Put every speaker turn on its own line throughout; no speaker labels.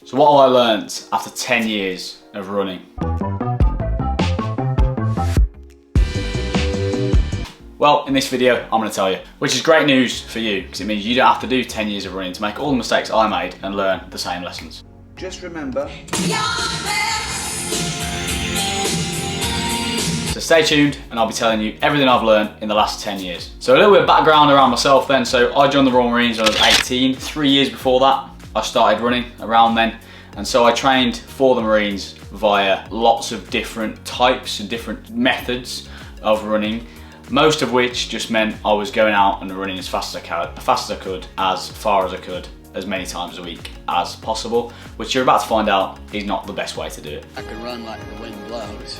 So what have I learnt after 10 years of running? Well, in this video, I'm going to tell you, which is great news for you, because it means you don't have to do 10 years of running to make all the mistakes I made and learn the same lessons.
Just remember,
so stay tuned and I'll be telling you everything I've learned in the last 10 years. So a little bit of background around myself then. So I joined the Royal Marines when I was 18. 3 years before that, I started running around then. And so I trained for the Marines via lots of different types and different methods of running, most of which just meant I was going out and running as fast as I could, as far as I could, as many times a week as possible, which you're about to find out is not the best way to do it.
I can run like the wind blows.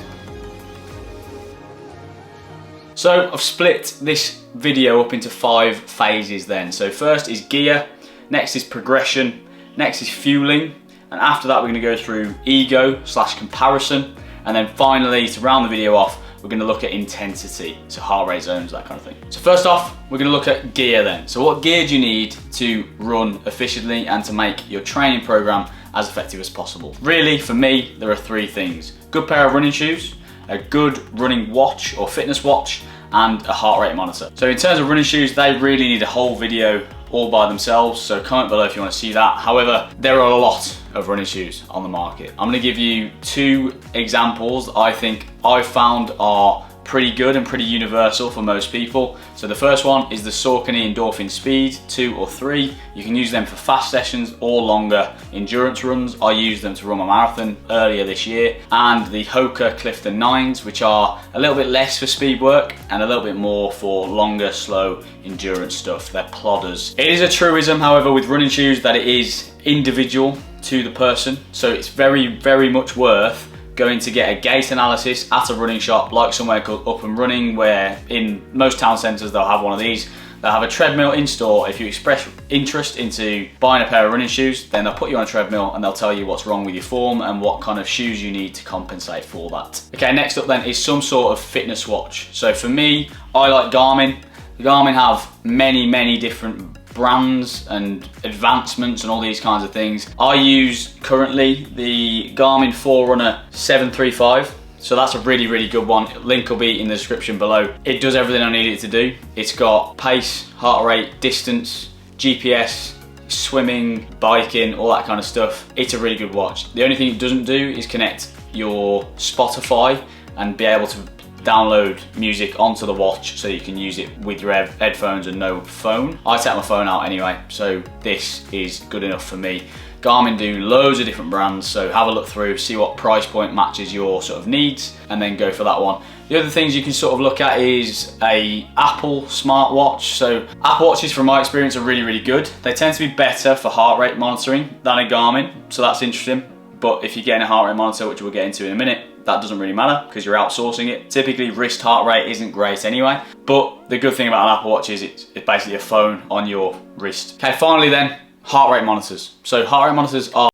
So I've split this video up into 5 phases then. So first is gear, next is progression, next is fueling, and after that we're going to go through ego/comparison, and then finally, to round the video off, we're going to look at intensity, so heart rate zones, that kind of thing. So first off, we're going to look at gear then. So what gear do you need to run efficiently and to make your training program as effective as possible? Really, for me, there are 3 things. Good pair of running shoes, a good running watch or fitness watch, and a heart rate monitor. So in terms of running shoes, they really need a whole video all by themselves, so comment below if you want to see that. However, there are a lot of running shoes on the market. I'm going to give you 2 examples that I think I've found are pretty good and pretty universal for most people. So the first one is the Saucony Endorphin Speed 2 or 3. You can use them for fast sessions or longer endurance runs. I used them to run my marathon earlier this year. And the Hoka Clifton 9s, which are a little bit less for speed work and a little bit more for longer, slow endurance stuff. They're plodders. It is a truism, however, with running shoes that it is individual to the person. So it's very, very much worth going to get a gait analysis at a running shop like somewhere called Up and Running, where in most town centres they'll have one of these. They'll have a treadmill in store. If you express interest into buying a pair of running shoes, then they'll put you on a treadmill and they'll tell you what's wrong with your form and what kind of shoes you need to compensate for that. Okay, next up then is some sort of fitness watch. So for me, I like Garmin. Garmin have many different brands and advancements and all these kinds of things. I use currently the Garmin Forerunner 735. So that's a really good one. Link will be in the description below. It does everything I need it to do. It's got pace, heart rate, distance, GPS, swimming, biking, all that kind of stuff. It's a really good watch. The only thing it doesn't do is connect your Spotify and be able to download music onto the watch so you can use it with your headphones and no phone. I take my phone out anyway, so this is good enough for me. Garmin do loads of different brands, so have a look through, see what price point matches your sort of needs, and then go for that one. The other things you can sort of look at is a Apple smartwatch. So Apple watches, from my experience, are really good. They tend to be better for heart rate monitoring than a Garmin, so that's interesting. But if you're getting a heart rate monitor, which we'll get into in a minute, that doesn't really matter because you're outsourcing it. Typically, wrist heart rate isn't great anyway. But the good thing about an Apple Watch is it's basically a phone on your wrist. Okay, finally then, heart rate monitors. So heart rate monitors are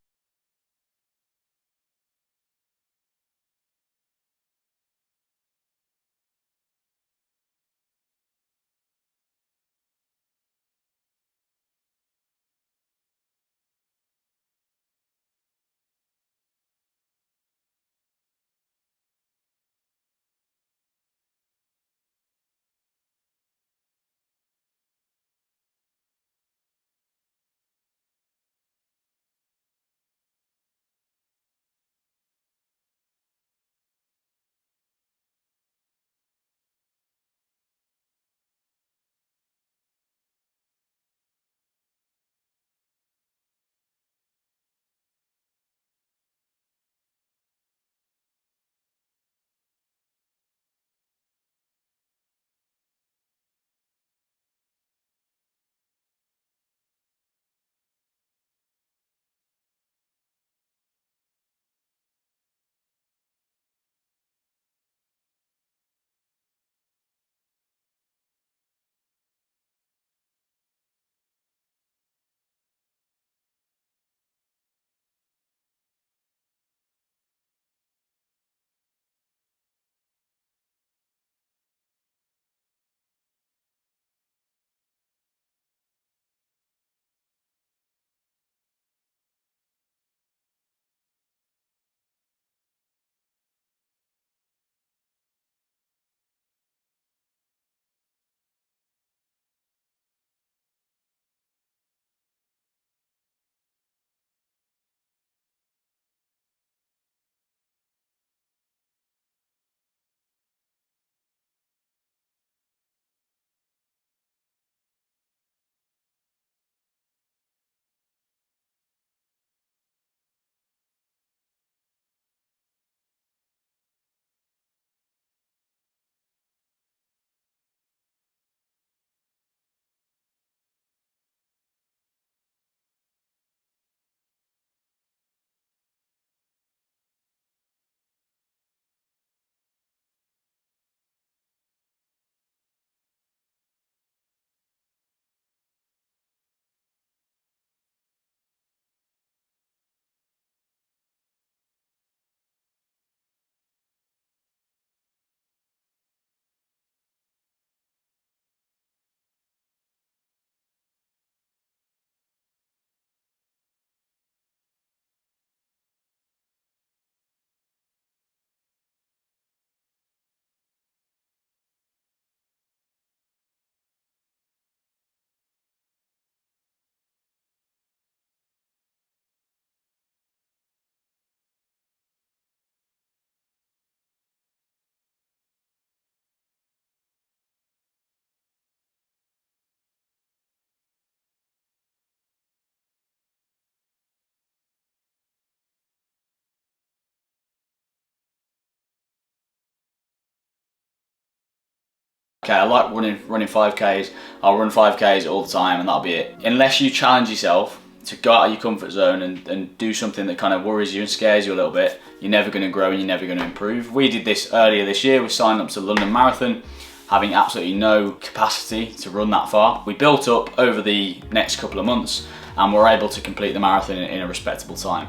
Okay, I like running 5Ks. I'll run 5Ks all the time and that'll be it. Unless you challenge yourself to go out of your comfort zone and do something that kind of worries you and scares you a little bit, you're never going to grow and you're never going to improve. We did this earlier this year. We signed up to the London Marathon, having absolutely no capacity to run that far. We built up over the next couple of months and we're able to complete the marathon in a respectable time.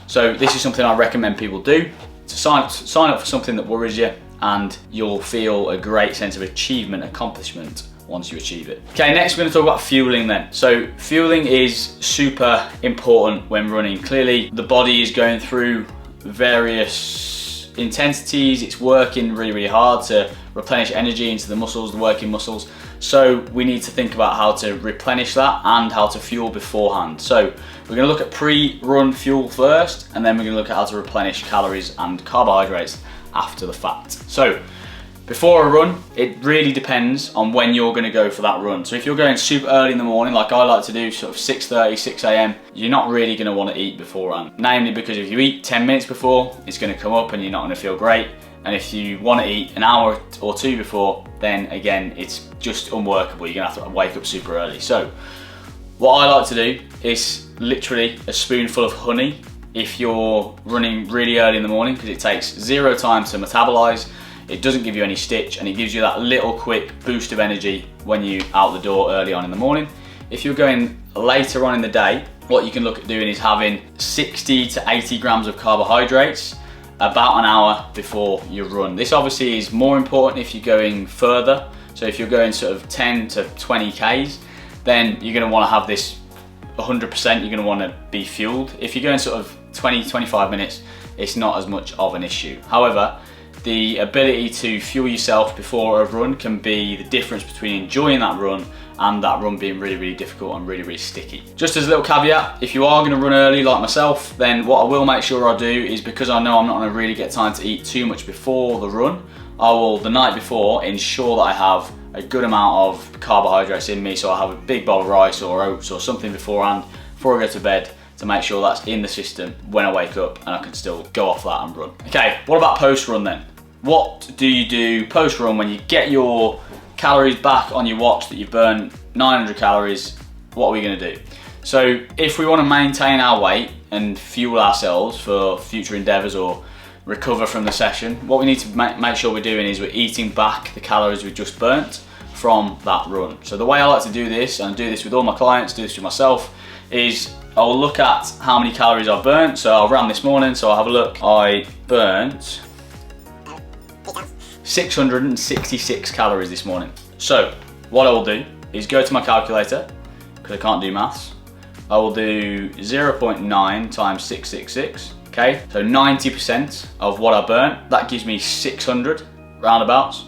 So this is something I recommend people do, to sign up for something that worries you, and you'll feel a great sense of achievement, accomplishment once you achieve it. Okay, next we're going to talk about fueling then. So fueling is super important when running. Clearly the body is going through various intensities, it's working really, really hard to replenish energy into the muscles, the working muscles. So we need to think about how to replenish that and how to fuel beforehand. So we're going to look at pre-run fuel first, and then we're going to look at how to replenish calories and carbohydrates after the fact. So before a run, it really depends on when you're going to go for that run. So if you're going super early in the morning, like I like to do, sort of 6:30, 6 a.m, you're not really going to want to eat beforehand. Namely because if you eat 10 minutes before, it's going to come up and you're not going to feel great. And if you want to eat an hour or two before, then again, it's just unworkable. You're going to have to wake up super early. So what I like to do is literally a spoonful of honey if you're running really early in the morning, because it takes 0 time to metabolize. It doesn't give you any stitch, and it gives you that little quick boost of energy when you're out the door early on in the morning. If you're going later on in the day, what you can look at doing is having 60 to 80 grams of carbohydrates about an hour before your run. This obviously is more important if you're going further. So if you're going sort of 10 to 20 Ks, then you're going to want to have this 100%, you're going to want to be fueled. If you're going sort of 20, 25 minutes, it's not as much of an issue. However, the ability to fuel yourself before a run can be the difference between enjoying that run and that run being really, really difficult and really, really sticky. Just as a little caveat, if you are going to run early like myself, then what I will make sure I do is, because I know I'm not going to really get time to eat too much before the run, I will, the night before, ensure that I have a good amount of carbohydrates in me. So I have a big bowl of rice or oats or something beforehand, before I go to bed, to make sure that's in the system when I wake up and I can still go off that and run. Okay, what about post-run then? What do you do post-run when you get your calories back on your watch that you've burned 900 calories? What are we going to do? So if we want to maintain our weight and fuel ourselves for future endeavours or recover from the session, what we need to make sure we're doing is we're eating back the calories we just burnt from that run. So the way I like to do this, and I do this with all my clients, do this with myself, is I'll look at how many calories I burnt. So I ran this morning, so I'll have a look. I burnt 666 calories this morning. So what I will do is go to my calculator, because I can't do maths. I will do 0.9 times 666. Okay, so 90% of what I burnt, that gives me 600 roundabouts.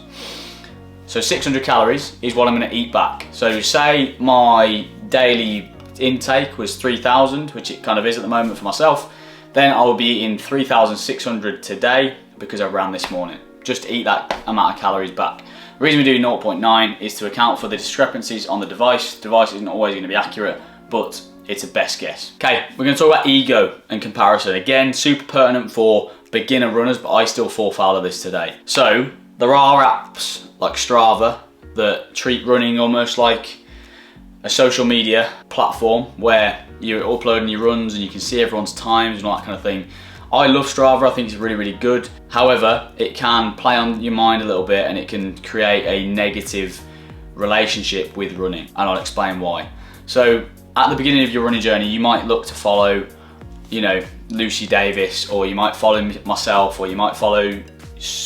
So 600 calories is what I'm going to eat back. So say my daily intake was 3,000, which it kind of is at the moment for myself, then I will be eating 3,600 today because I ran this morning. Just to eat that amount of calories back. The reason we do 0.9 is to account for the discrepancies on the device. The device isn't always going to be accurate, but it's a best guess. Okay, we're going to talk about ego and comparison. Again, super pertinent for beginner runners, but I still fall foul of this today. So there are apps like Strava that treat running almost like a social media platform where you're uploading your runs and you can see everyone's times and all that kind of thing. I love Strava, I think it's really, really good. However, it can play on your mind a little bit and it can create a negative relationship with running, and I'll explain why. So at the beginning of your running journey, you might look to follow, you know, Lucy Davis, or you might follow myself, or you might follow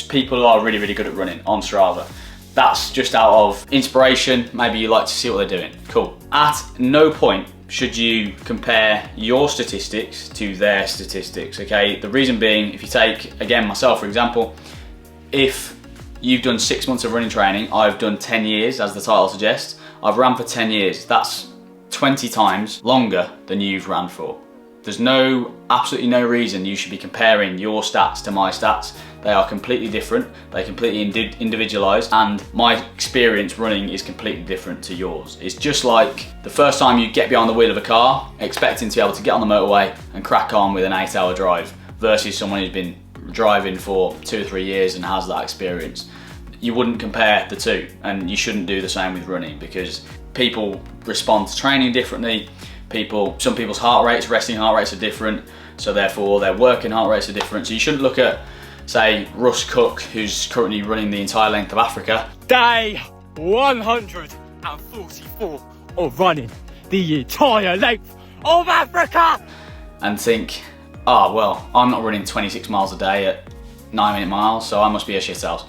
people who are really, really good at running on Strava. That's just out of inspiration. Maybe you like to see what they're doing. Cool. At no point should you compare your statistics to their statistics, okay? The reason being, if you take, again, myself for example, if you've done 6 months of running training, I've done 10 years, as the title suggests. I've ran for 10 years. That's 20 times longer than you've ran for. There's absolutely no reason you should be comparing your stats to my stats. They are completely different, they're completely individualized, and my experience running is completely different to yours. It's just like the first time you get behind the wheel of a car, expecting to be able to get on the motorway and crack on with an 8-hour drive, versus someone who's been driving for 2 or 3 years and has that experience. you wouldn't compare the two, and you shouldn't do the same with running, because people respond to training differently. Some people's heart rates, resting heart rates are different, so therefore their working heart rates are different. So you shouldn't look at, say, Russ Cook, who's currently running the entire length of Africa.
Day 144 of running the entire length of Africa!
And think, oh, well, I'm not running 26 miles a day at 9-minute miles, so I must be a shithouse.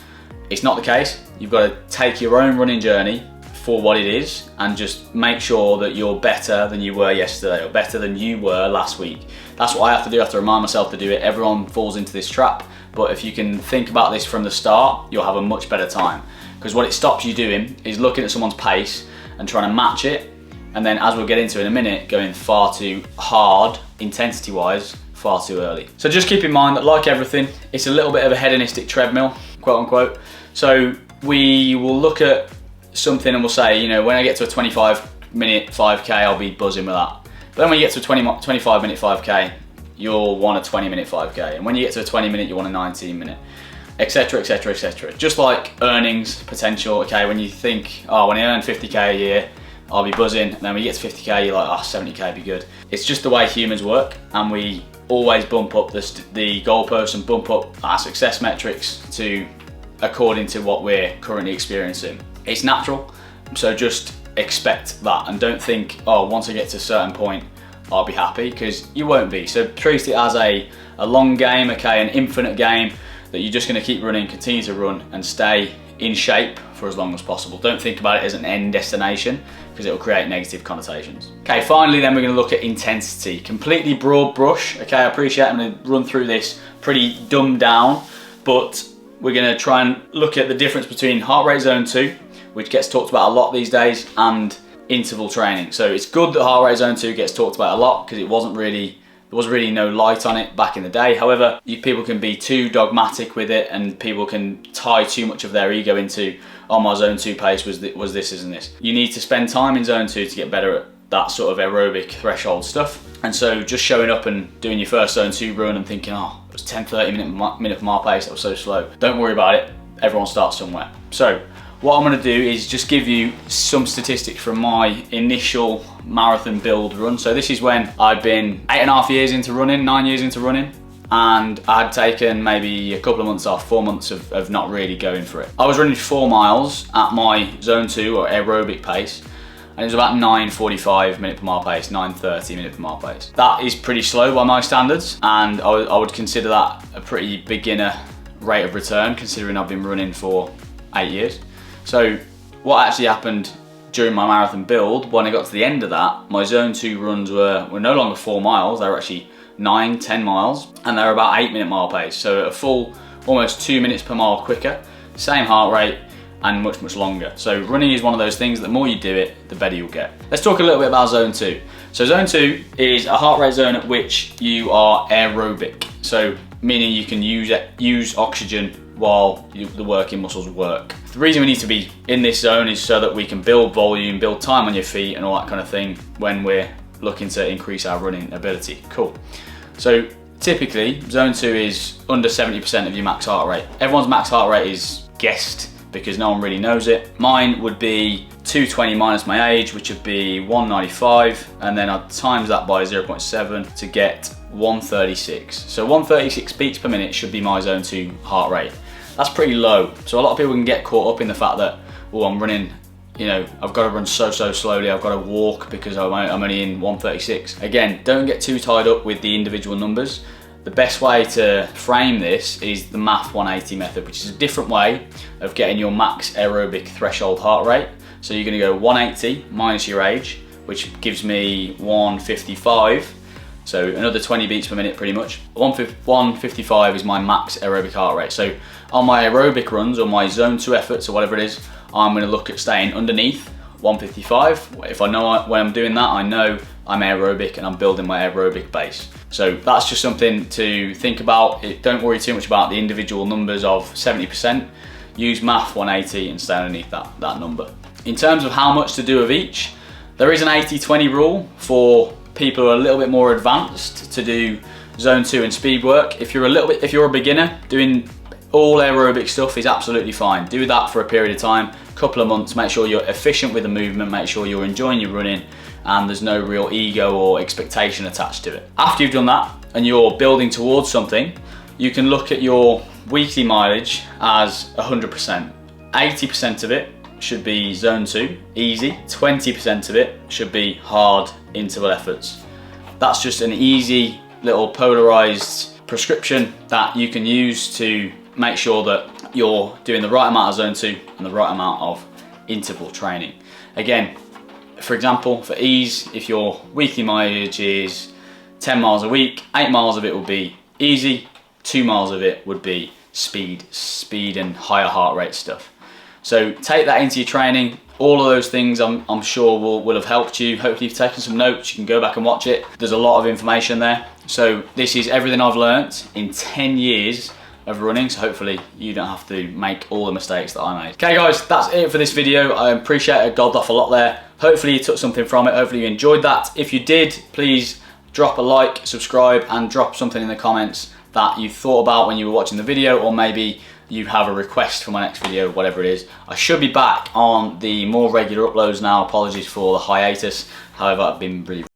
It's not the case. You've got to take your own running journey for what it is and just make sure that you're better than you were yesterday or better than you were last week. That's what I have to do. I have to remind myself to do it. Everyone falls into this trap, but if you can think about this from the start, you'll have a much better time, because what it stops you doing is looking at someone's pace and trying to match it, and then, as we'll get into in a minute, going far too hard intensity wise far too early. So just keep in mind that, like everything, it's a little bit of a hedonistic treadmill, quote unquote. So we will look at something and we'll say, you know, when I get to a 25-minute 5K, I'll be buzzing with that. But then when you get to a 25-minute 5K, you'll want a 20-minute 5K. And when you get to a 20-minute, you want a 19-minute, etc, etc, etc. Just like earnings potential, okay, when you think, oh, when I earn 50K a year, I'll be buzzing. And then when you get to 50K, you're like, oh, 70K would be good. It's just the way humans work, and we always bump up the goalposts and bump up our success metrics to according to what we're currently experiencing. It's natural, so just expect that, and don't think, oh, once I get to a certain point, I'll be happy, because you won't be. So treat it as a long game, okay, an infinite game that you're just going to keep running, continue to run, and stay in shape for as long as possible. Don't think about it as an end destination, because it will create negative connotations. Okay, finally then we're going to look at intensity. Completely broad brush, okay, I appreciate I'm going to run through this pretty dumbed down, but we're going to try and look at the difference between heart rate zone 2, which gets talked about a lot these days, and interval training. So it's good that heart rate zone 2 gets talked about a lot, because there was really no light on it back in the day. However, people can be too dogmatic with it, and people can tie too much of their ego into, oh, my zone 2 pace was this, isn't this? You need to spend time in zone 2 to get better at that sort of aerobic threshold stuff. And so just showing up and doing your first zone 2 run and thinking, oh, it was 10-30 minute per mile pace, that was so slow. Don't worry about it, everyone starts somewhere. So what I'm going to do is just give you some statistics from my initial marathon build run. So this is when I'd been 8.5 years into running, 9 years into running, and I'd taken maybe a couple of months off, 4 months of not really going for it. I was running 4 miles at my zone 2 or aerobic pace, and it was about 9:45 minute per mile pace, 9:30 minute per mile pace. That is pretty slow by my standards, and I would consider that a pretty beginner rate of return, considering I've been running for 8 years. So what actually happened during my marathon build, when I got to the end of that, my zone 2 runs were no longer 4 miles, they were actually 9-10 miles, and they were about 8 minute mile pace. So a full almost 2 minutes per mile quicker, same heart rate, and much, much longer. So running is one of those things, the more you do it, the better you'll get. Let's talk a little bit about zone 2. So zone 2 is a heart rate zone at which you are aerobic. So meaning you can use oxygen while the working muscles work. The reason we need to be in this zone is so that we can build volume, build time on your feet and all that kind of thing when we're looking to increase our running ability. Cool. So typically zone 2 is under 70% of your max heart rate. Everyone's max heart rate is guessed because no one really knows it. Mine would be 220 minus my age, which would be 195, and then I'd times that by 0.7 to get 136. So 136 beats per minute should be my zone 2 heart rate. That's pretty low. So a lot of people can get caught up in the fact that, oh, I'm running, you know, I've got to run so slowly, I've got to walk because I'm only in 136. Again, don't get too tied up with the individual numbers. The best way to frame this is the Math 180 method, which is a different way of getting your max aerobic threshold heart rate. So you're going to go 180 minus your age, which gives me 155. So another 20 beats per minute pretty much. 155 is my max aerobic heart rate. So on my aerobic runs or my zone 2 efforts or whatever it is, I'm going to look at staying underneath 155. If I know when I'm doing that, I know I'm aerobic and I'm building my aerobic base. So that's just something to think about. Don't worry too much about the individual numbers of 70%. Use Math 180 and stay underneath that number. In terms of how much to do of each, there is an 80-20 rule for people who are a little bit more advanced to do zone 2 and speed work. If you're a beginner doing all aerobic stuff is absolutely fine. Do that for a period of time, couple of months, make sure you're efficient with the movement, make sure you're enjoying your running, and there's no real ego or expectation attached to it. After you've done that and you're building towards something, you can look at your weekly mileage as 100%. 80% of it should be zone 2, easy. 20% of it should be hard interval efforts. That's just an easy little polarized prescription that you can use to make sure that you're doing the right amount of zone 2 and the right amount of interval training. Again, for example, for ease, if your weekly mileage is 10 miles a week, 8 miles of it will be easy, 2 miles of it would be speed and higher heart rate stuff. So take that into your training. All of those things I'm sure will have helped you. Hopefully you've taken some notes, you can go back and watch it. There's a lot of information there. So this is everything I've learnt in 10 years of running, so hopefully you don't have to make all the mistakes that I made. Okay guys, that's it for this video. I appreciate I gobbed off a lot there. Hopefully you took something from it, hopefully you enjoyed that. If you did, please drop a like, subscribe, and drop something in the comments that you thought about when you were watching the video, or maybe you have a request for my next video, whatever it is. I should be back on the more regular uploads now. Apologies for the hiatus. However, I've been really